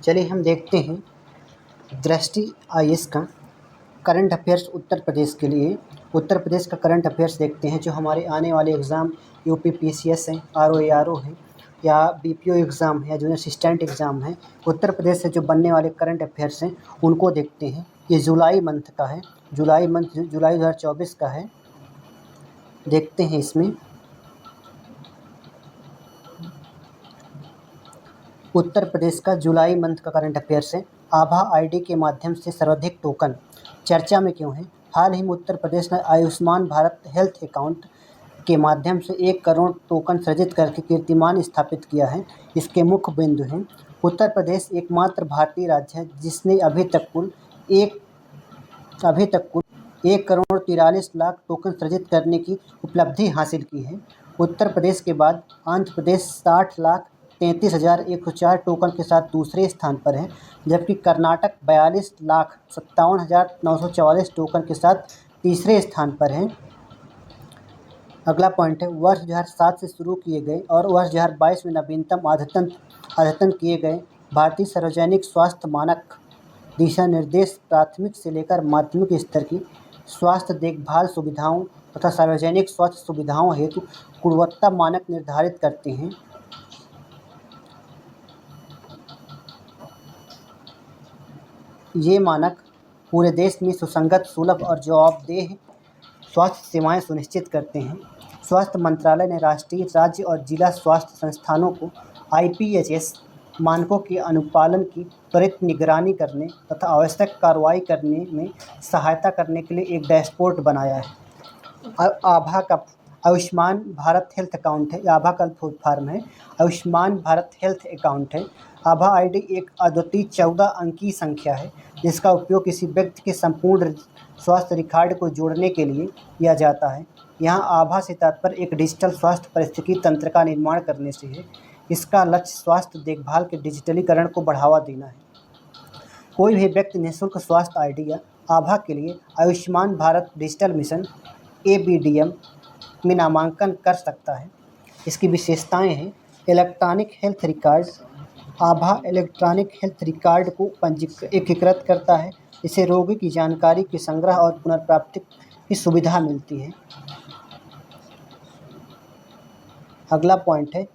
चलिए हम देखते हैं दृष्टि आईएएस का करंट अफेयर्स उत्तर प्रदेश के लिए। उत्तर प्रदेश का करंट अफेयर्स देखते हैं जो हमारे आने वाले एग्ज़ाम यूपीपीसीएस हैं, आरओएआरओ है या बीपीओ एग्ज़ाम है या जूनियर असिस्टेंट एग्ज़ाम है, उत्तर प्रदेश से जो बनने वाले करंट अफेयर्स हैं उनको देखते हैं। ये जुलाई मंथ का है, जुलाई 2024 का है। देखते हैं इसमें उत्तर प्रदेश का जुलाई मंथ का करंट अफेयर्स है। आभा आईडी के माध्यम से सर्वाधिक टोकन चर्चा में क्यों है? हाल ही में उत्तर प्रदेश ने आयुष्मान भारत हेल्थ अकाउंट के माध्यम से 1 करोड़ टोकन सृजित करके कीर्तिमान स्थापित किया है। इसके मुख्य बिंदु हैं, उत्तर प्रदेश एकमात्र भारतीय राज्य है जिसने अभी तक कुल 1 करोड़ 43 लाख टोकन सृजित करने की उपलब्धि हासिल की है। उत्तर प्रदेश के बाद आंध्र प्रदेश 60,33,104 टोकन के साथ दूसरे स्थान पर है, जबकि कर्नाटक 42,57,944 टोकन के साथ तीसरे स्थान पर है। अगला पॉइंट है, वर्ष 2007 से शुरू किए गए और वर्ष 2022 में नवीनतम अद्यतन किए गए भारतीय सार्वजनिक स्वास्थ्य मानक दिशा निर्देश प्राथमिक से लेकर माध्यमिक स्तर की स्वास्थ्य देखभाल सुविधाओं तथा सार्वजनिक स्वास्थ्य सुविधाओं हेतु गुणवत्ता मानक निर्धारित करते हैं। ये मानक पूरे देश में सुसंगत, सुलभ और जवाबदेह स्वास्थ्य सेवाएं सुनिश्चित करते हैं। स्वास्थ्य मंत्रालय ने राष्ट्रीय, राज्य और जिला स्वास्थ्य संस्थानों को आईपीएचएस मानकों के अनुपालन की त्वरित निगरानी करने तथा आवश्यक कार्रवाई करने में सहायता करने के लिए एक डैशबोर्ड बनाया है। आभा का आयुष्मान भारत हेल्थ अकाउंट है, आभा का फुल फॉर्म है आयुष्मान भारत हेल्थ अकाउंट है। आभा आईडी एक अद्वितीय 14 अंकीय संख्या है जिसका उपयोग किसी व्यक्ति के संपूर्ण स्वास्थ्य रिकॉर्ड को जोड़ने के लिए किया जाता है। यहाँ आभा से तात्पर्य एक डिजिटल स्वास्थ्य पारिस्थितिकी तंत्र का निर्माण करने से है। इसका लक्ष्य स्वास्थ्य देखभाल के डिजिटलीकरण को बढ़ावा देना है। कोई भी व्यक्ति निःशुल्क स्वास्थ्य आईडी या आभा के लिए Ayushman Bharat digital mission ABDM में नामांकन कर सकता है। इसकी विशेषताएं हैं, इलेक्ट्रॉनिक हेल्थ रिकॉर्ड। आभा इलेक्ट्रॉनिक हेल्थ रिकॉर्ड को एकीकृत करता है, इससे रोगी की जानकारी के संग्रह और पुनर्प्राप्ति की सुविधा मिलती है। अगला पॉइंट है,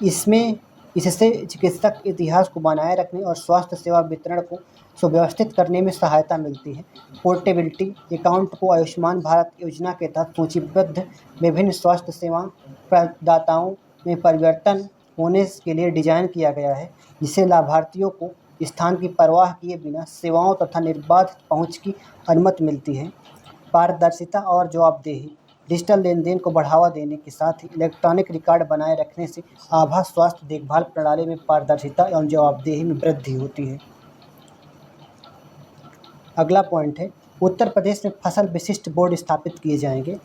इससे चिकित्सक इतिहास को बनाए रखने और स्वास्थ्य सेवा वितरण को सुव्यवस्थित करने में सहायता मिलती है। पोर्टेबिलिटी अकाउंट को आयुष्मान भारत योजना के तहत सूचीबद्ध विभिन्न स्वास्थ्य सेवा प्रदाताओं में परिवर्तन होने के लिए डिजाइन किया गया है, जिससे लाभार्थियों को स्थान की परवाह किए बिना सेवाओं तथा निर्बाध पहुंच की अनुमति मिलती है। पारदर्शिता और जवाबदेही, डिजिटल लेनदेन को बढ़ावा देने के साथ ही इलेक्ट्रॉनिक रिकॉर्ड बनाए रखने से आभा स्वास्थ्य देखभाल प्रणाली में पारदर्शिता एवं जवाबदेही में वृद्धि होती है। अगला पॉइंट है, उत्तर प्रदेश में फसल विशिष्ट बोर्ड स्थापित किए जाएंगे।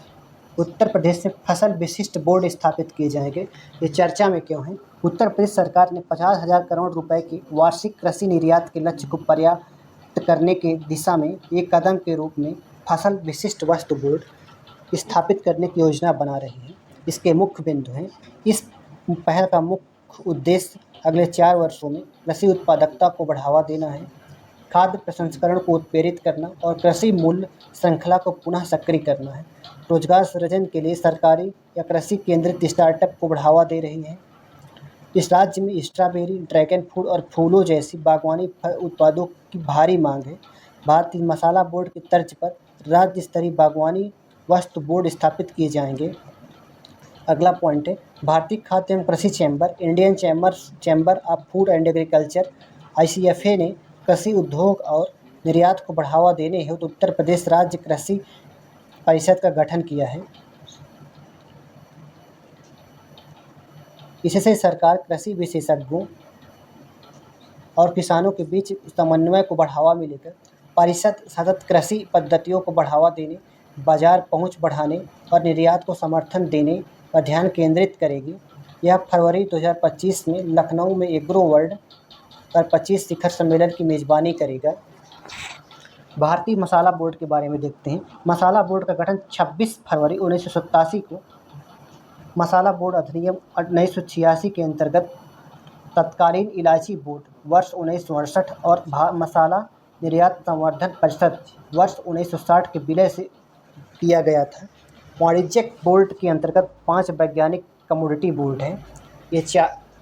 उत्तर प्रदेश में फसल विशिष्ट बोर्ड स्थापित किए जाएंगे। ये चर्चा में क्यों है? उत्तर प्रदेश सरकार ने 50,000 करोड़ रुपए की वार्षिक कृषि निर्यात के लक्ष्य को पर्याप्त करने के दिशा में एक कदम के रूप में फसल विशिष्ट वस्तु बोर्ड स्थापित करने की योजना बना रही है। इसके मुख्य बिंदु हैं, इस पहल का मुख्य उद्देश्य अगले 4 वर्षों में कृषि उत्पादकता को बढ़ावा देना है, खाद्य प्रसंस्करण को उत्प्रेरित करना और कृषि मूल्य श्रृंखला को पुनः सक्रिय करना है। रोजगार सृजन के लिए सरकारी या कृषि केंद्रित स्टार्टअप को बढ़ावा दे रही है। इस राज्य में स्ट्रॉबेरी, ड्रैगन फ्रूट और फूलों जैसी बागवानी उत्पादों की भारी मांग है। भारतीय मसाला बोर्ड की तर्ज पर राज्य स्तरीय बागवानी वस्तु बोर्ड स्थापित किए जाएंगे। अगला पॉइंट है, भारतीय खाद्य एवं कृषि chamber, Indian chamber of food and agriculture ICFA ने कृषि उद्योग और निर्यात को बढ़ावा देने हेतु उत्तर प्रदेश राज्य कृषि परिषद का गठन किया है। इससे सरकार कृषि विशेषज्ञों और किसानों के बीच समन्वय को बढ़ावा मिलेगा। परिषद सतत कृषि पद्धतियों को बढ़ावा देने, बाजार पहुंच बढ़ाने और निर्यात को समर्थन देने पर ध्यान केंद्रित करेगी। यह फरवरी 2025 में लखनऊ में एग्रो वर्ल्ड पर 25 शिखर सम्मेलन की मेज़बानी करेगा। भारतीय मसाला बोर्ड के बारे में देखते हैं। मसाला बोर्ड का गठन 26 फरवरी 1987 को मसाला बोर्ड अधिनियम 1986 के अंतर्गत तत्कालीन इलायची बोर्ड वर्ष 1968 और मसाला निर्यात संवर्धन परिषद वर्ष 1960 के विलय से किया गया था। वाणिज्यिक बोर्ड के अंतर्गत 5 वैज्ञानिक कमोडिटी बोर्ड हैं।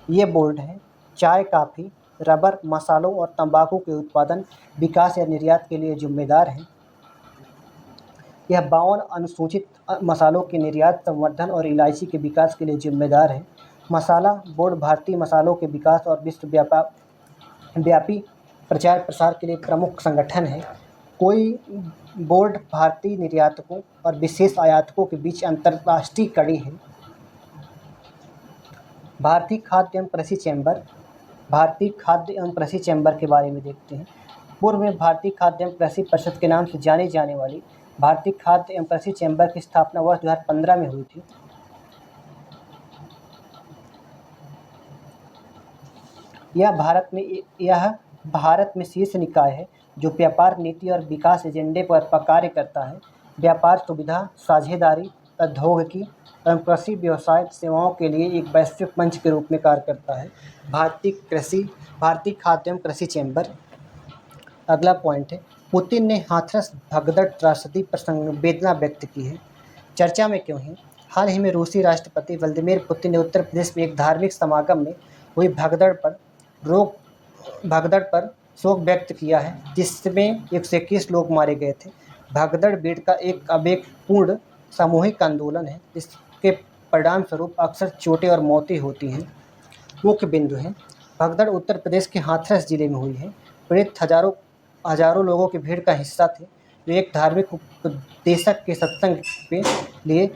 ये बोर्ड हैं चाय, कॉफ़ी, रबर, मसालों और तंबाकू के उत्पादन, विकास या निर्यात के लिए जिम्मेदार हैं। यह 52 अनुसूचित मसालों के निर्यात, संवर्धन और इलायची के विकास के लिए जिम्मेदार है। मसाला बोर्ड भारतीय मसालों के विकास और विश्वव्यापी प्रचार प्रसार के लिए प्रमुख संगठन है। कोई बोर्ड भारतीय निर्यातकों और विशेष आयातकों के बीच अंतर्राष्ट्रीय कड़ी है। भारतीय खाद्य एवं कृषि चैम्बर के बारे में देखते हैं। पूर्व में भारतीय खाद्य एवं कृषि परिषद के नाम से जानी जाने वाली भारतीय खाद्य एवं कृषि चैम्बर की स्थापना वर्ष 2015 में हुई थी। यह भारत में शीर्ष निकाय है जो व्यापार नीति और विकास एजेंडे पर कार्य करता है। व्यापार सुविधा, साझेदारी, प्रौद्योगिकी एवं कृषि व्यवसाय सेवाओं के लिए एक वैश्विक मंच के रूप में कार्य करता है। भारतीय खाद्य एवं कृषि चैम्बर। अगला पॉइंट है, पुतिन ने हाथरस भगदड़ त्रासदी पर संवेदना व्यक्त की है। चर्चा में क्यों है? हाल ही में रूसी राष्ट्रपति व्लादिमीर पुतिन ने उत्तर प्रदेश में एक धार्मिक समागम में हुई भगदड़ पर शोक व्यक्त किया है, जिसमें 121 लोग मारे गए थे। भगदड़ भीड़ का एक आवेगपूर्ण सामूहिक आंदोलन है, जिसके परिणाम स्वरूप अक्सर चोटें और मौतें होती हैं। मुख्य बिंदु हैं, भगदड़ उत्तर प्रदेश के हाथरस जिले में हुई है। पीड़ित हजारों लोगों की भीड़ का हिस्सा थे जो एक धार्मिक उपदेशक के सत्संग के लिए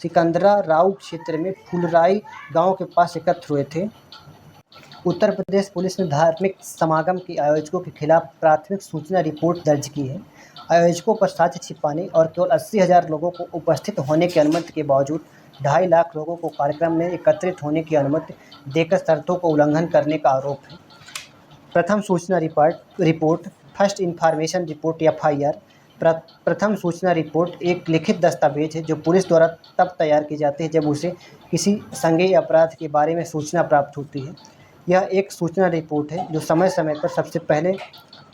सिकंदरा राव क्षेत्र में फुलराई गांव के पास एकत्र हुए थे। उत्तर प्रदेश पुलिस ने धार्मिक समागम के आयोजकों के खिलाफ प्राथमिक सूचना रिपोर्ट दर्ज की है। आयोजकों पर साक्ष्य छिपाने और केवल 80,000 लोगों को उपस्थित होने की अनुमति के बावजूद 2.5 लाख लोगों को कार्यक्रम में एकत्रित होने की अनुमति देकर शर्तों को उल्लंघन करने का आरोप है। प्रथम सूचना report first information report FIR। प्रथम सूचना रिपोर्ट एक लिखित दस्तावेज है जो पुलिस द्वारा तब तैयार की जाती है जब उसे किसी संज्ञेय अपराध के बारे में सूचना प्राप्त होती है। यह एक सूचना रिपोर्ट है जो समय समय पर सबसे पहले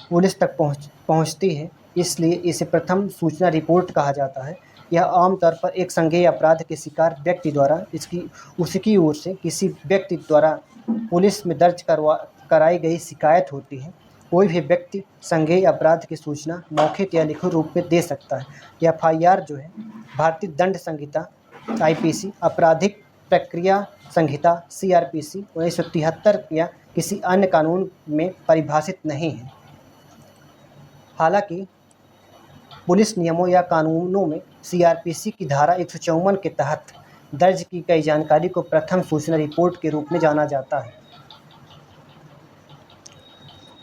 पुलिस तक पहुंचती है, इसलिए इसे प्रथम सूचना रिपोर्ट कहा जाता है। यह आमतौर पर एक संज्ञेय अपराध के शिकार व्यक्ति द्वारा उसकी ओर से किसी व्यक्ति द्वारा पुलिस में दर्ज कराई गई शिकायत होती है। कोई भी व्यक्ति संज्ञेय अपराध की सूचना मौखिक या लिखित रूप में दे सकता है। FIR जो है भारतीय दंड संहिता IPC, आपराधिक प्रक्रिया संहिता CRPC 1973 या किसी अन्य कानून में परिभाषित नहीं है। हालांकि पुलिस नियमों या कानूनों में CRPC की धारा 154 के तहत दर्ज की गई जानकारी को प्रथम सूचना रिपोर्ट के रूप में जाना जाता है।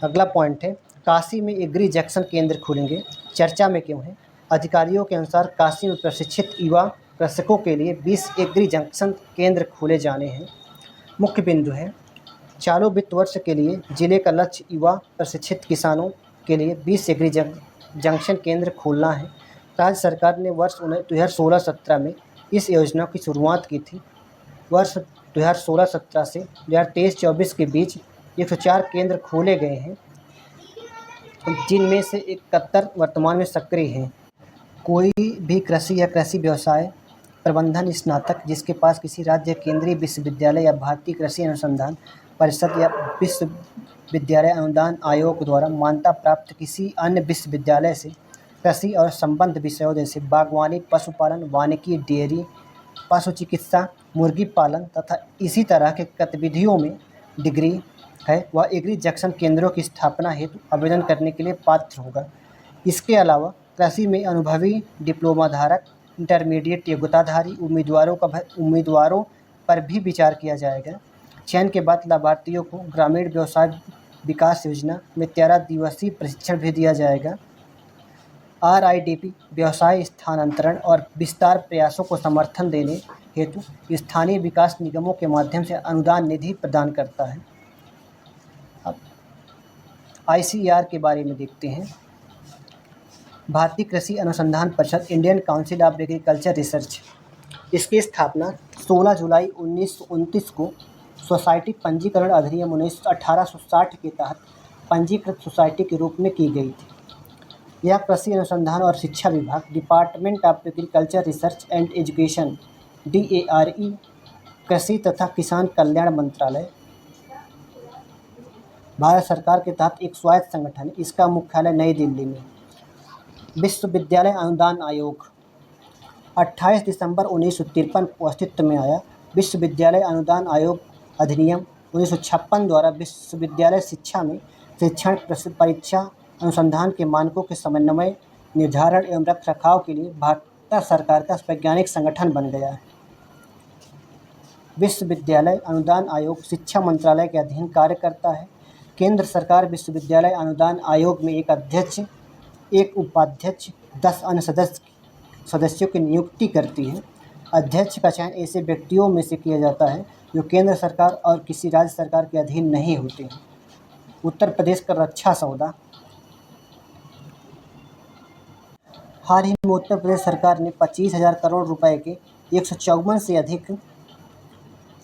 अगला पॉइंट है, काशी में एग्री जंक्शन केंद्र खुलेंगे, चर्चा में क्यों है? अधिकारियों के अनुसार काशी में प्रशिक्षित युवा कृषकों के लिए 20 एग्री जंक्शन केंद्र खोले जाने हैं। मुख्य बिंदु है, चालू वित्त वर्ष के लिए जिले का लक्ष्य युवा प्रशिक्षित किसानों के लिए 20 एग्री जंक्शन केंद्र खोलना है। राज्य सरकार ने वर्ष 2016-17 में इस योजना की शुरुआत की थी। वर्ष 2016-17 से 2023-24 के बीच 104 केंद्र खोले गए हैं, जिनमें से 71 वर्तमान में सक्रिय हैं। कोई भी कृषि या कृषि व्यवसाय प्रबंधन स्नातक जिसके पास किसी राज्य केंद्रीय विश्वविद्यालय या भारतीय कृषि अनुसंधान परिषद या विश्वविद्यालय अनुदान आयोग द्वारा मान्यता प्राप्त किसी अन्य विश्वविद्यालय से कृषि और संबद्ध विषयों जैसे बागवानी, पशुपालन, वानिकी, डेयरी, पशु चिकित्सा, मुर्गी पालन तथा इसी तरह के गतिविधियों में डिग्री है, वह एग्री जंक्शन केंद्रों की स्थापना हेतु आवेदन करने के लिए पात्र होगा। इसके अलावा कृषि में अनुभवी डिप्लोमा धारक, इंटरमीडिएट योग्यताधारी उम्मीदवारों पर भी विचार किया जाएगा। चयन के बाद लाभार्थियों को ग्रामीण व्यवसाय विकास योजना में 13 दिवसीय प्रशिक्षण भी दिया जाएगा। RIDP व्यवसाय स्थानांतरण और विस्तार प्रयासों को समर्थन देने हेतु स्थानीय विकास निगमों के माध्यम से अनुदान निधि प्रदान करता है। अब ICAR के बारे में देखते हैं। भारतीय कृषि अनुसंधान परिषद, Indian council of agriculture research, इसकी स्थापना 16 जुलाई 1929 को सोसाइटी पंजीकरण अधिनियम 1860 के तहत पंजीकृत सोसाइटी के रूप में की गई थी। यह कृषि अनुसंधान और शिक्षा विभाग, department of agriculture research and education DARE, कृषि तथा किसान कल्याण मंत्रालय, भारत सरकार के तहत एक स्वायत्त संगठन है। इसका मुख्यालय नई दिल्ली में। विश्वविद्यालय अनुदान आयोग 28 दिसंबर 1953 को अस्तित्व में आया। विश्वविद्यालय अनुदान आयोग अधिनियम 1956 द्वारा विश्वविद्यालय शिक्षा में शिक्षण, परीक्षा, अनुसंधान के मानकों के समन्वय, निर्धारण एवं रखरखाव के लिए भारत सरकार का वैज्ञानिक संगठन बन गया है। विश्वविद्यालय अनुदान आयोग शिक्षा मंत्रालय के अधीन कार्य करता है। केंद्र सरकार विश्वविद्यालय अनुदान आयोग में एक अध्यक्ष, एक उपाध्यक्ष, 10 अन्य सदस्यों की नियुक्ति करती है। अध्यक्ष का चयन ऐसे व्यक्तियों में से किया जाता है जो केंद्र सरकार और किसी राज्य सरकार के अधीन नहीं होते हैं। उत्तर प्रदेश का रक्षा सौदा। हाल ही में उत्तर प्रदेश सरकार ने 25,000 करोड़ रुपए के 154 से अधिक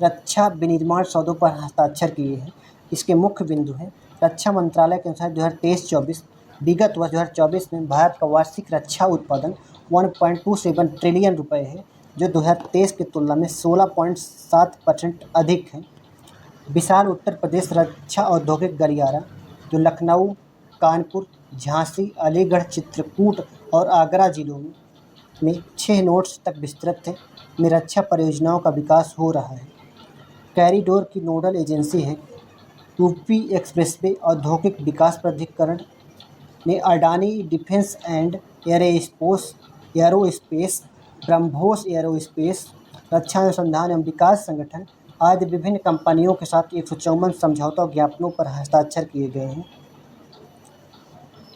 रक्षा विनिर्माण सौदों पर हस्ताक्षर किए हैं। इसके मुख्य बिंदु हैं: रक्षा मंत्रालय के अनुसार 2023-24 विगत वर्ष 2024 में भारत का वार्षिक रक्षा उत्पादन 1.27 ट्रिलियन रुपए है, जो 2023 की तुलना में 16.7% अधिक है। विशाल उत्तर प्रदेश रक्षा औद्योगिक गलियारा, जो लखनऊ, कानपुर, झांसी, अलीगढ़, चित्रकूट और आगरा जिलों में 6 नोड्स तक विस्तृत है, में रक्षा परियोजनाओं का विकास हो रहा है। कॉरिडोर की नोडल एजेंसी है। यूपी एक्सप्रेसवे औद्योगिक विकास प्राधिकरण ने Adani defence and aerospace, BrahMos aerospace, रक्षा अनुसंधान एवं विकास संगठन आदि विभिन्न कंपनियों के साथ 154 समझौता ज्ञापनों पर हस्ताक्षर किए गए हैं।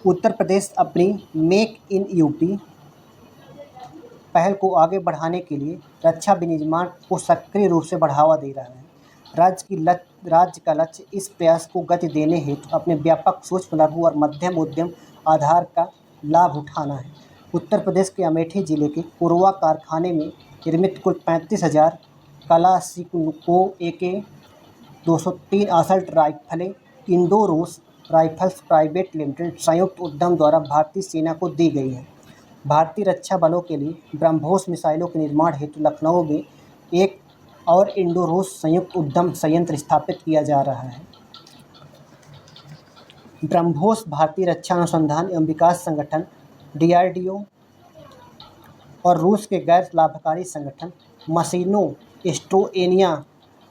उत्तर प्रदेश अपनी मेक इन यूपी पहल को आगे बढ़ाने के लिए रक्षा विनिर्माण को सक्रिय रूप से बढ़ावा दे रहा है। राज्य का लक्ष्य इस प्रयास को गति देने हेतु अपने व्यापक, सूक्ष्म, लघु और मध्यम उद्यम आधार का लाभ उठाना है। उत्तर प्रदेश के अमेठी जिले के कोरवा कारखाने में निर्मित कुल 35,000 कलाशिनको AK-203 असल्ट राइफलें इंडो-रूस राइफल्स प्राइवेट लिमिटेड संयुक्त उद्यम द्वारा भारतीय सेना को दी गई हैं। भारतीय रक्षा बलों के लिए ब्रह्मोस मिसाइलों के निर्माण हेतु लखनऊ में एक और इंडो-रूस संयुक्त उद्यम संयंत्र स्थापित किया जा रहा है। ब्रह्मोस भारतीय रक्षा अनुसंधान एवं विकास संगठन DRDO और रूस के गैर लाभकारी संगठन मशीनो एस्टोनिया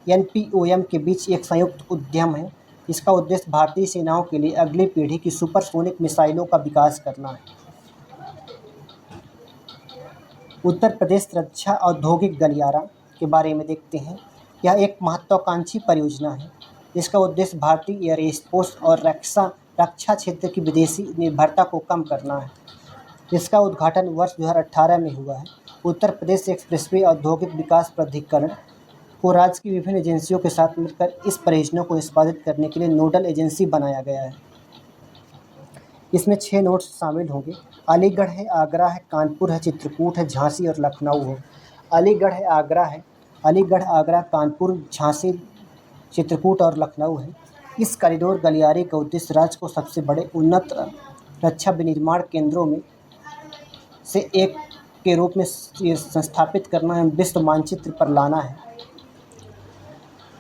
NPOM के बीच एक संयुक्त उद्यम है। इसका उद्देश्य भारतीय सेनाओं के लिए अगली पीढ़ी की सुपरसोनिक मिसाइलों का विकास करना है। उत्तर प्रदेश रक्षा औद्योगिक गलियारा के बारे में देखते हैं। यह एक महत्वाकांक्षी परियोजना है। इसका उद्देश्य भारतीय एयरस्पेस और रक्षा क्षेत्र की विदेशी निर्भरता को कम करना है। इसका उद्घाटन वर्ष 2018 में हुआ है। उत्तर प्रदेश एक्सप्रेसवे औद्योगिक विकास प्राधिकरण को राज्य की विभिन्न एजेंसियों के साथ मिलकर इस परियोजना को निष्पादित करने के लिए नोडल एजेंसी बनाया गया है। इसमें 6 नोड्स शामिल होंगे। अलीगढ़ है, आगरा है, कानपुर है, चित्रकूट है, झांसी और लखनऊ है। अलीगढ़ है, आगरा है। अलीगढ़, आगरा, कानपुर, झांसी, चित्रकूट और लखनऊ है। इस कॉरिडोर गलियारे का उद्देश्य राज्य को सबसे बड़े उन्नत रक्षा विनिर्माण केंद्रों में से एक के रूप में संस्थापित करना एवं विश्व मानचित्र पर लाना है।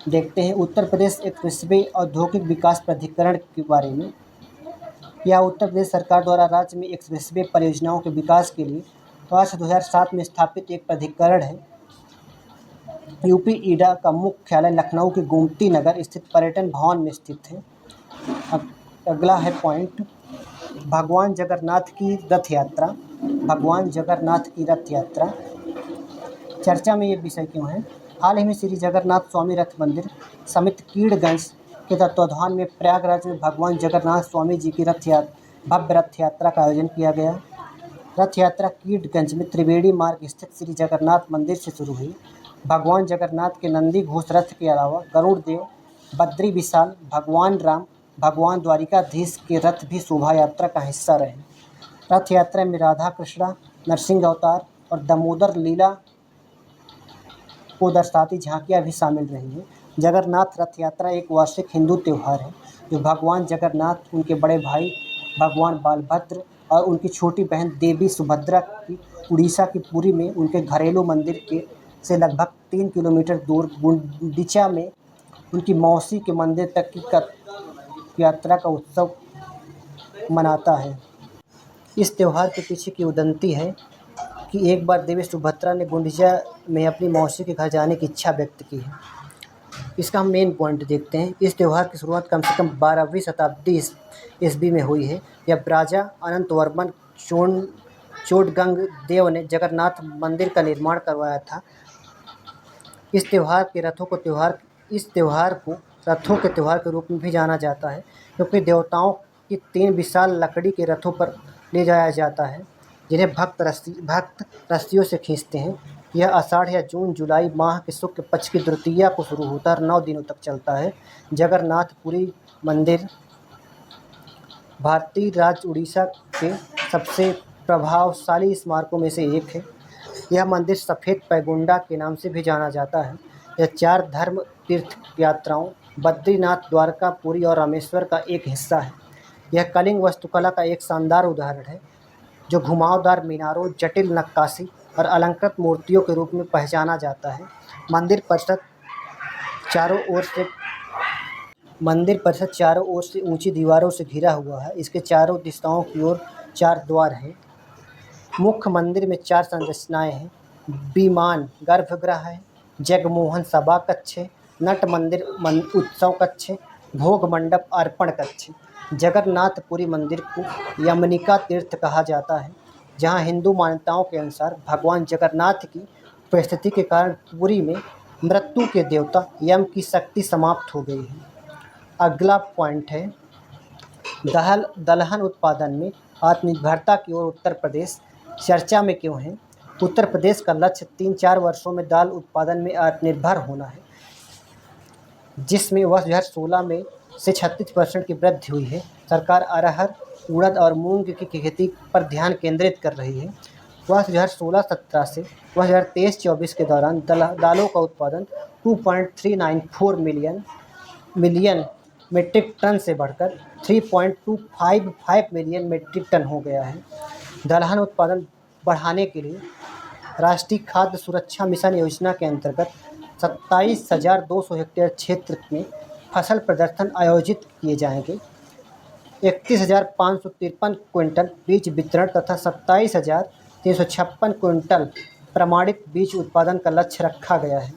देखते हैं उत्तर प्रदेश एक्सप्रेसवे औद्योगिक विकास प्राधिकरण के बारे में। यह उत्तर प्रदेश सरकार द्वारा राज्य में एक्सप्रेसवे परियोजनाओं के विकास के लिए वर्ष 2007 में स्थापित एक प्राधिकरण है। UPEIDA का मुख्यालय लखनऊ के गोमती नगर स्थित पर्यटन भवन में स्थित है। अगला है पॉइंट, भगवान जगन्नाथ की रथ यात्रा। भगवान जगन्नाथ की रथ यात्रा चर्चा में ये विषय क्यों है? हाल ही में श्री जगन्नाथ स्वामी रथ मंदिर समिति कीड़गंज के तत्वाधान में प्रयागराज में भगवान जगन्नाथ स्वामी जी की भव्य रथ यात्रा का आयोजन किया गया। रथ यात्रा कीड़गंज में त्रिवेणी मार्ग स्थित श्री जगन्नाथ मंदिर से शुरू हुई। भगवान जगन्नाथ के नंदी घोष रथ के अलावा गरुड़ देव, बद्री विशाल, भगवान राम, भगवान द्वारिकाधीश के रथ भी शोभा यात्रा का हिस्सा रहे। रथ यात्रा में राधा कृष्णा, नरसिंह अवतार और दामोदर लीला को दर्शाती झांकियाँ भी शामिल रही हैं। जगन्नाथ रथ यात्रा एक वार्षिक हिंदू त्यौहार है जो भगवान जगन्नाथ, उनके बड़े भाई भगवान बलभद्र और उनकी छोटी बहन देवी सुभद्रा की उड़ीसा की पुरी में उनके घरेलू मंदिर के से लगभग 3 किलोमीटर दूर गुंडीचा में उनकी मौसी के मंदिर तक की यात्रा का उत्सव मनाता है। इस त्यौहार के पीछे की उदंती है कि एक बार देवी सुभद्रा ने गुंडीचा में अपनी मौसी के घर जाने की इच्छा व्यक्त की है। इसका हम मेन पॉइंट देखते हैं। इस त्यौहार की शुरुआत कम से कम 12वीं शताब्दी ईस्वी में हुई है। यह राजा अनंतवर्मन चोडगंग देव ने जगन्नाथ मंदिर का निर्माण करवाया था। इस त्यौहार के रथों को रथों के त्यौहार के रूप में भी जाना जाता है क्योंकि देवताओं की 3 विशाल लकड़ी के रथों पर ले जाया जाता है जिन्हें भक्त रस्सियों से खींचते हैं। यह आषाढ़ या जून जुलाई माह के शुक्ल पक्ष की द्वितीया को शुरू होता है और 9 दिनों तक चलता है। जगन्नाथपुरी मंदिर भारतीय राज्य उड़ीसा के सबसे प्रभावशाली स्मारकों में से एक है। यह मंदिर सफ़ेद पैगोंडा के नाम से भी जाना जाता है। यह 4 धर्म तीर्थ यात्राओं बद्रीनाथ, द्वारका, पुरी और रामेश्वर का एक हिस्सा है। यह कलिंग वास्तुकला का एक शानदार उदाहरण है जो घुमावदार मीनारों, जटिल नक्काशी और अलंकृत मूर्तियों के रूप में पहचाना जाता है। मंदिर परिसर चारों ओर से ऊंची दीवारों से घिरा हुआ है। इसके चारों दिशाओं की ओर 4 द्वार हैं। मुख्य मंदिर में 4 संरचनाएं हैं। विमान गर्भगृह है, जगमोहन सभा कक्ष है, नट मंदिर उत्सव कक्ष है, भोग मंडप अर्पण कक्ष। जगन्नाथपुरी मंदिर को यमनिका तीर्थ कहा जाता है जहां हिंदू मान्यताओं के अनुसार भगवान जगन्नाथ की उपस्थिति के कारण पुरी में मृत्यु के देवता यम की शक्ति समाप्त हो गई है। अगला पॉइंट है दलहन उत्पादन में आत्मनिर्भरता की ओर उत्तर प्रदेश चर्चा में क्यों है। उत्तर प्रदेश का लक्ष्य 3-4 वर्षों में दाल उत्पादन में आत्मनिर्भर होना है, जिसमें वर्ष 2016 में से 36% की वृद्धि हुई है। सरकार अरहर, उड़द और मूंग की खेती पर ध्यान केंद्रित कर रही है। वर्ष 2016-17 से वर्ष 2023-24 के दौरान दालों का उत्पादन 2.394 मिलियन मीट्रिक टन से बढ़कर 3.255 मिलियन मीट्रिक टन हो गया है। दलहन उत्पादन बढ़ाने के लिए राष्ट्रीय खाद्य सुरक्षा मिशन योजना के अंतर्गत 27,200 हेक्टेयर क्षेत्र में फसल प्रदर्शन आयोजित किए जाएंगे। 31,553 क्विंटल बीज वितरण तथा 27,356 क्विंटल प्रमाणित बीज उत्पादन का लक्ष्य रखा गया है।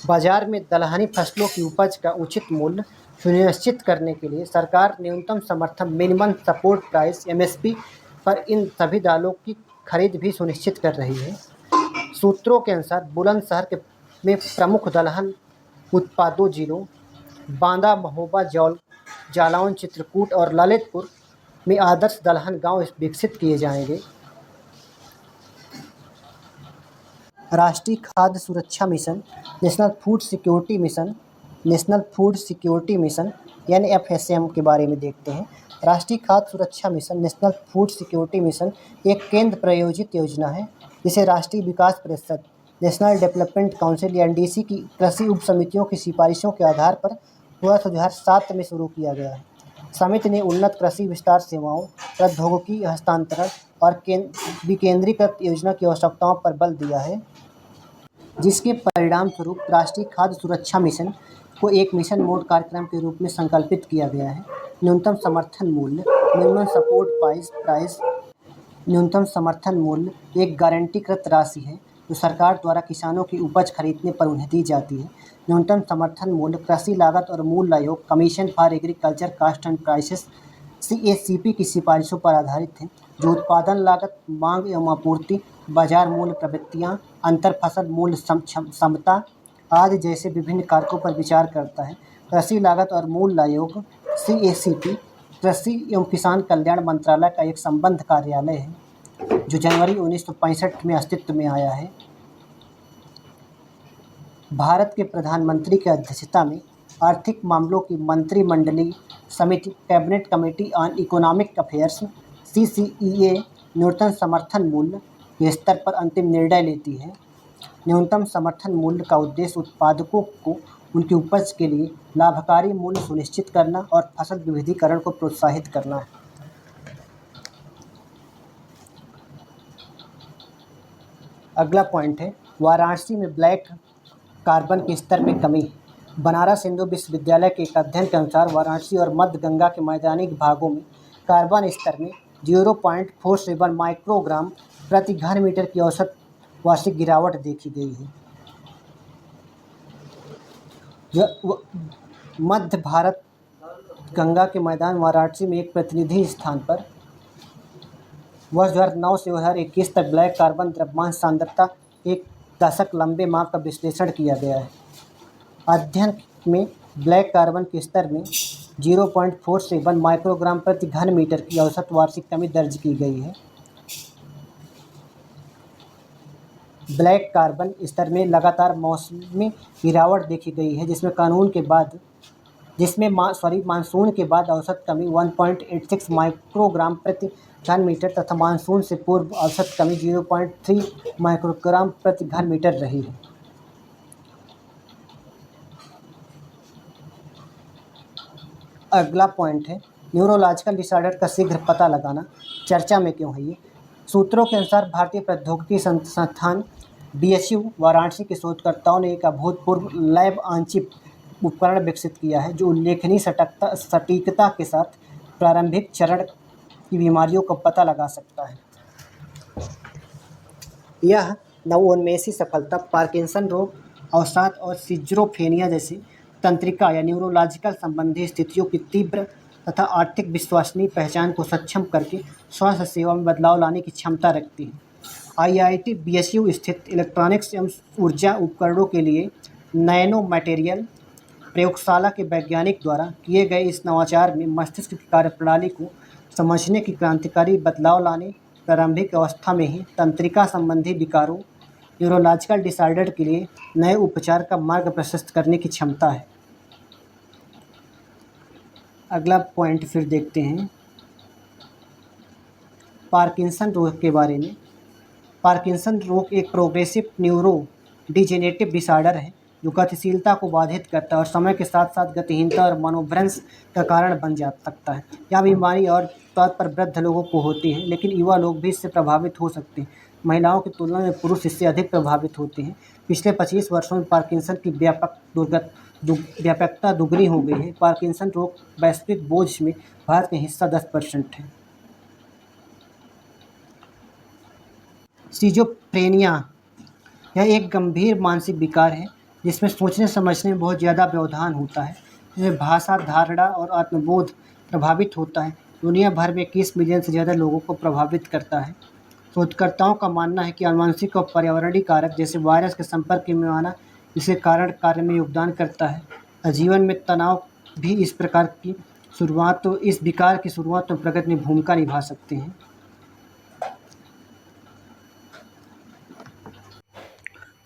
बाजार में दलहनी फसलों की उपज का उचित मूल्य सुनिश्चित करने के लिए सरकार न्यूनतम समर्थन मिनिमम सपोर्ट प्राइस MSP पर इन सभी दालों की खरीद भी सुनिश्चित कर रही है। सूत्रों के अनुसार बुलंदशहर में प्रमुख दलहन उत्पादों जिलों बांदा, महोबा, जालौन, चित्रकूट और ललितपुर में आदर्श दलहन गांव विकसित किए जाएंगे। राष्ट्रीय खाद्य सुरक्षा mission, national food security mission NFSM के बारे में देखते हैं। राष्ट्रीय खाद्य सुरक्षा mission national food security mission एक केंद्र प्रायोजित योजना है जिसे राष्ट्रीय विकास परिषद नेशनल डेवलपमेंट काउंसिल या NDC की कृषि उप समितियों की सिफारिशों के आधार पर वर्ष 2007 में शुरू किया गया है। समिति ने उन्नत कृषि विस्तार सेवाओं, प्रौद्योगिकी हस्तांतरण और विकेंद्रीकृत योजना की आवश्यकताओं पर बल दिया है, जिसके परिणाम स्वरूप राष्ट्रीय खाद्य सुरक्षा मिशन को एक मिशन मोड कार्यक्रम के रूप में संकल्पित किया गया है। न्यूनतम समर्थन मूल्य मिनिमम सपोर्ट प्राइस न्यूनतम समर्थन मूल्य एक गारंटीकृत राशि है जो सरकार द्वारा किसानों की उपज खरीदने पर उन्हें दी जाती है। न्यूनतम समर्थन मूल्य कृषि लागत और मूल्य आयोग commission for agriculture cost and prices CACP की सिफारिशों पर आधारित है, जो उत्पादन लागत, मांग एवं आपूर्ति, बाजार मूल्य प्रवृत्तियाँ, अंतर फसल मूल्य समता आदि जैसे विभिन्न कारकों पर विचार करता है। कृषि लागत और मूल्य आयोग CACP कृषि एवं किसान कल्याण मंत्रालय का एक संबद्ध कार्यालय है जो जनवरी 1965 में अस्तित्व में आया है। भारत के प्रधानमंत्री की अध्यक्षता में आर्थिक मामलों की मंत्रिमंडलीय समिति cabinet committee on economic affairs CCEA न्यूनतम समर्थन मूल्य के स्तर पर अंतिम निर्णय लेती है। न्यूनतम समर्थन मूल्य का उद्देश्य उत्पादकों को उनकी उपज के लिए लाभकारी मूल्य सुनिश्चित करना और फसल विविधीकरण को प्रोत्साहित करना है। अगला पॉइंट है वाराणसी में ब्लैक कार्बन के स्तर में कमी। बनारस हिंदू विश्वविद्यालय के एक अध्ययन के अनुसार वाराणसी और मध्य गंगा के मैदानी भागों में कार्बन स्तर में 0.47 माइक्रोग्राम प्रति घन मीटर की औसत वार्षिक गिरावट देखी गई है। मध्य भारत गंगा के मैदान वाराणसी में एक प्रतिनिधि स्थान पर वर्ष 2009 से 2021 तक ब्लैक कार्बन द्रव्यमान सांद्रता एक दशक लंबे माप का विश्लेषण किया गया है। अध्ययन में ब्लैक कार्बन के स्तर में 0.47 माइक्रोग्राम प्रति घन मीटर की औसत वार्षिक कमी दर्ज की गई है। ब्लैक कार्बन स्तर में लगातार मौसमी गिरावट देखी गई है, जिसमें मानसून के बाद औसत कमी 1.86 माइक्रोग्राम प्रति घन मीटर तथा मानसून से पूर्व औसत कमी 0.3 माइक्रोग्राम प्रति घन मीटर रही है। अगला पॉइंट है न्यूरोलॉजिकल डिसऑर्डर का शीघ्र पता लगाना। चर्चा में क्यों है ये? सूत्रों के अनुसार भारतीय प्रौद्योगिकी संस्थान BSU वाराणसी के शोधकर्ताओं ने एक अभूतपूर्व लैब ऑन चिप उपकरण विकसित किया है जो उल्लेखनीय सटीकता के साथ प्रारंभिक चरण की बीमारियों का पता लगा सकता है। यह नवोन्मेषी सफलता पार्किंसन रोग, अवसाद और सिज़ोफ्रेनिया जैसी तंत्रिका या न्यूरोलॉजिकल संबंधी स्थितियों की तीव्र तथा आर्थिक विश्वसनीय पहचान को सक्षम करके स्वास्थ्य सेवा में बदलाव लाने की क्षमता रखती है। IIT BSU स्थित इलेक्ट्रॉनिक्स एवं ऊर्जा उपकरणों के लिए नैनो मटेरियल प्रयोगशाला के वैज्ञानिक द्वारा किए गए इस नवाचार में मस्तिष्क की कार्यप्रणाली को समझने की क्रांतिकारी बदलाव लाने, प्रारंभिक अवस्था में ही तंत्रिका संबंधी विकारों न्यूरोलॉजिकल डिसऑर्डर के लिए नए उपचार का मार्ग प्रशस्त करने की क्षमता है। अगला पॉइंट फिर देखते हैं पार्किंसन रोग के बारे में। पार्किंसन रोग एक प्रोग्रेसिव न्यूरो डिजेनेरेटिव डिसऑर्डर है जो गतिशीलता को बाधित करता है और समय के साथ साथ गतिहीनता और मनोभ्रंश का कारण बन जा सकता है। यह बीमारी और तौर पर वृद्ध लोगों को होती है, लेकिन युवा लोग भी इससे प्रभावित हो सकते हैं। महिलाओं की तुलना में पुरुष इससे अधिक प्रभावित होते हैं। पिछले 25 वर्षों में पार्किंसन की व्यापकता दुगनी हो गई है। पार्किंसन रोग वैश्विक बोझ में भारत का हिस्सा 10% है। सिज़ोफ्रेनिया यह एक गंभीर मानसिक विकार है जिसमें सोचने समझने में बहुत ज़्यादा व्यवधान होता है, जिसमें भाषा, धारणा और आत्मबोध प्रभावित होता है। दुनिया भर में 21 मिलियन से ज़्यादा लोगों को प्रभावित करता है। शोधकर्ताओं का मानना है कि आनुवंशिक और पर्यावरणीय कारक जैसे वायरस के संपर्क में आना इसके कारण कार्य में योगदान करता है। जीवन में तनाव भी इस विकार की शुरुआत में प्रगति में भूमिका निभा सकते हैं।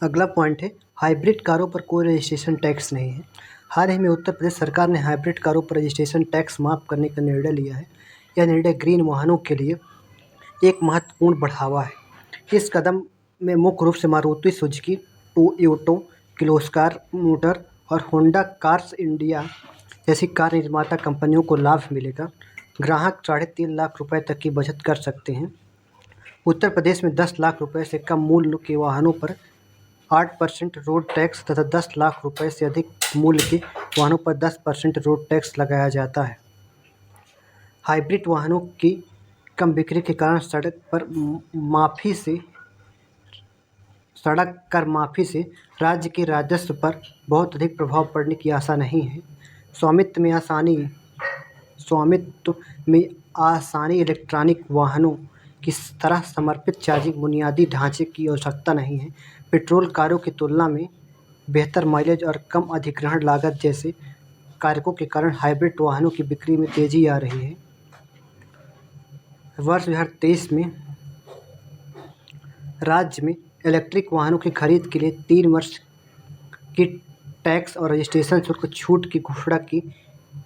अगला पॉइंट है हाइब्रिड कारों पर कोई रजिस्ट्रेशन टैक्स नहीं है। हाल ही में उत्तर प्रदेश सरकार ने हाइब्रिड कारों पर रजिस्ट्रेशन टैक्स माफ़ करने का निर्णय लिया है। यह निर्णय ग्रीन वाहनों के लिए एक महत्वपूर्ण बढ़ावा है। इस कदम में मुख्य रूप से Maruti Suzuki, Toyota, Kirloskar motor और होंडा कार्स इंडिया जैसी कार निर्माता कंपनियों को लाभ मिलेगा। ग्राहक 3.5 लाख रुपए तक की बचत कर सकते हैं। उत्तर प्रदेश में 10 लाख रुपए से कम मूल्य के वाहनों पर 8% रोड टैक्स तथा 10 लाख रुपए से अधिक मूल्य के वाहनों पर 10% रोड टैक्स लगाया जाता है। हाइब्रिड वाहनों की कम बिक्री के कारण सड़क कर माफ़ी से राज्य के राजस्व पर बहुत अधिक प्रभाव पड़ने की आशा नहीं है। स्वामित्व में आसानी इलेक्ट्रॉनिक वाहनों की तरह समर्पित चार्जिंग बुनियादी ढांचे की आवश्यकता नहीं है। पेट्रोल कारों की तुलना में बेहतर माइलेज और कम अधिग्रहण लागत जैसे कारकों के कारण हाइब्रिड वाहनों की बिक्री में तेज़ी आ रही है। वर्ष 2023 में राज्य में इलेक्ट्रिक वाहनों की खरीद के लिए 3 वर्ष की टैक्स और रजिस्ट्रेशन शुल्क छूट की घोषणा की,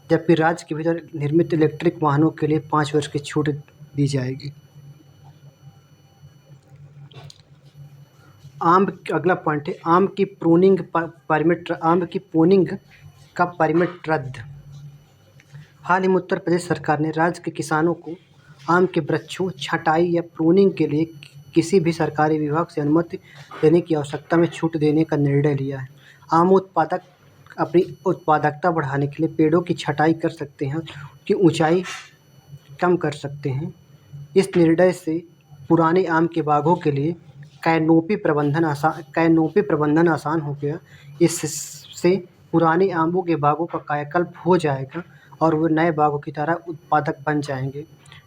जबकि राज्य के भीतर निर्मित इलेक्ट्रिक वाहनों के लिए 5 वर्ष की छूट दी जाएगी। अगला पॉइंट है आम की प्रूनिंग का परमिट रद्द। हाल ही में उत्तर प्रदेश सरकार ने राज्य के किसानों को आम के वृक्षों छँटाई या प्रूनिंग के लिए किसी भी सरकारी विभाग से अनुमति लेने की आवश्यकता में छूट देने का निर्णय लिया है। आम उत्पादक अपनी उत्पादकता बढ़ाने के लिए पेड़ों की छँटाई कर सकते हैं, उनकी ऊंचाई कम कर सकते हैं। इस निर्णय से पुराने आम के बागों के लिए कैनोपी प्रबंधन आसान हो गया। इससे पुराने आमों के बागों का कायाकल्प हो जाएगा और वो नए बागों की तरह उत्पादक बन जाएंगे।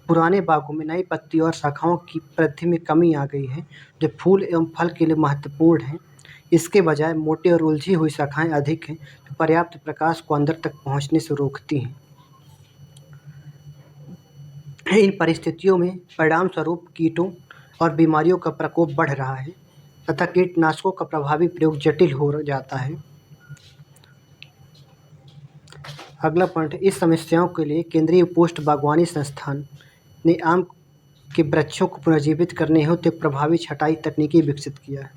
पुराने बागों में नई पत्ती और शाखाओं की वृद्धि में कमी आ गई है, जो फूल एवं फल के लिए महत्वपूर्ण है। इसके बजाय मोटी और उलझी हुई शाखाएं अधिक हैं, जो पर्याप्त प्रकाश को अंदर तक पहुंचने से रोकती हैं। इन परिस्थितियों में परिणाम स्वरूप कीटों और बीमारियों का प्रकोप बढ़ रहा है तथा कीटनाशकों का प्रभावी प्रयोग जटिल हो जाता है। अगला पॉइंट है, इस समस्याओं के लिए केंद्रीय पोस्ट बागवानी संस्थान ने आम के वृक्षों को पुनर्जीवित करने हेतु प्रभावी छँटाई तकनीकी विकसित किया है।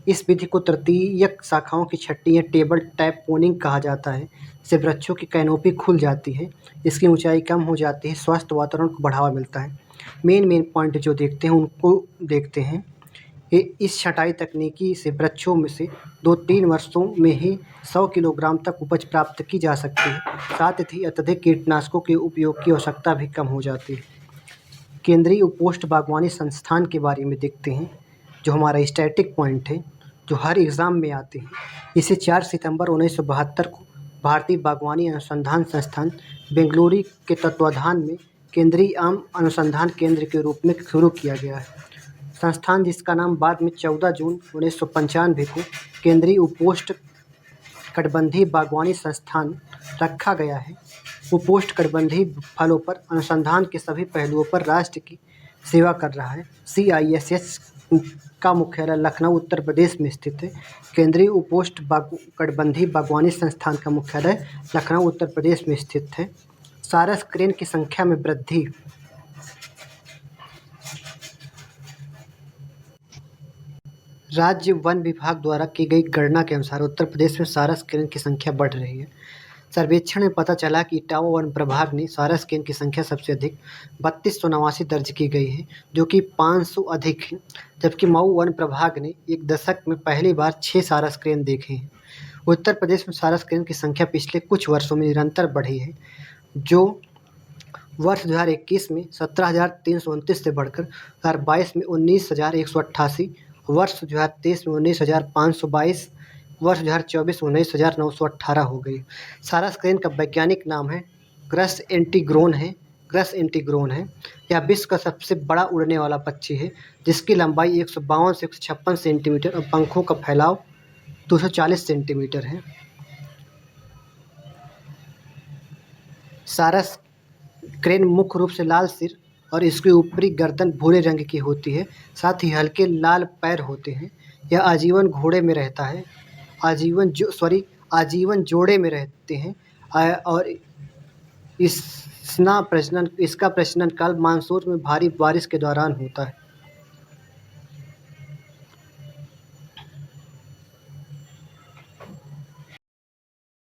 इस विधि को तृतीयक शाखाओं की छँटनी या टेबल टॉप प्रूनिंग कहा जाता है। इससे वृक्षों की कैनोपी खुल जाती है, इसकी ऊंचाई कम हो जाती है, स्वस्थ वातावरण को बढ़ावा मिलता है। मेन पॉइंट जो देखते हैं उनको देखते हैं। इस छँटाई तकनीकी से वृक्षों में से 2-3 वर्षों में ही 100 किलोग्राम तक उपज प्राप्त की जा सकती है। साथ ही अत्यधिक कीटनाशकों के उपयोग की आवश्यकता भी कम हो जाती है। केंद्रीय पोस्ट बागवानी संस्थान के बारे में देखते हैं, जो हमारा स्टैटिक पॉइंट है, जो हर एग्ज़ाम में आते हैं। इसे 4 सितंबर 1972 को भारतीय बागवानी अनुसंधान संस्थान बेंगलुरु के तत्वाधान में केंद्रीय आम अनुसंधान केंद्र के रूप में शुरू किया गया है। संस्थान, जिसका नाम बाद में 14 जून 1995 को केंद्रीय उपोष्णकटिबंधीय बागवानी संस्थान रखा गया है, उपोष्णकटिबंधीय फलों पर अनुसंधान के सभी पहलुओं पर राष्ट्र की सेवा कर रहा है। CISS का मुख्यालय लखनऊ उत्तर प्रदेश में स्थित है। केंद्रीय उपोष्णकटिबंधीय बागवानी संस्थान का मुख्यालय लखनऊ उत्तर प्रदेश में स्थित है। सारस क्रेन की संख्या में वृद्धि। राज्य वन विभाग द्वारा की गई गणना के अनुसार उत्तर प्रदेश में सारस क्रेन की संख्या बढ़ रही है। सर्वेक्षण में पता चला कि इटावा वन प्रभाग ने सारस क्रेन की संख्या सबसे अधिक 3289 दर्ज की गई है, जो कि 500 अधिक है, जबकि मऊ वन प्रभाग ने एक दशक में पहली बार 6 सारस क्रेन देखे हैं। उत्तर प्रदेश में सारस क्रेन की संख्या पिछले कुछ वर्षों में निरंतर बढ़ी है, जो वर्ष 2021 में 17,329 से बढ़कर 2022 में 19,188, वर्ष 2023 में 19,522, वर्ष 2024 में 19,918 हो गई। सारस क्रेन का वैज्ञानिक नाम है क्रस एंटीग्रोन है। यह विश्व का सबसे बड़ा उड़ने वाला पक्षी है, जिसकी लंबाई 152 से 156 सेंटीमीटर और पंखों का फैलाव 240 सेंटीमीटर है। सारस क्रेन मुख्य रूप से लाल सिर और इसकी ऊपरी गर्दन भूरे रंग की होती है, साथ ही हल्के लाल पैर होते हैं। यह आजीवन जोड़े में रहते हैं और इसका प्रजनन काल मानसून में भारी बारिश के दौरान होता है।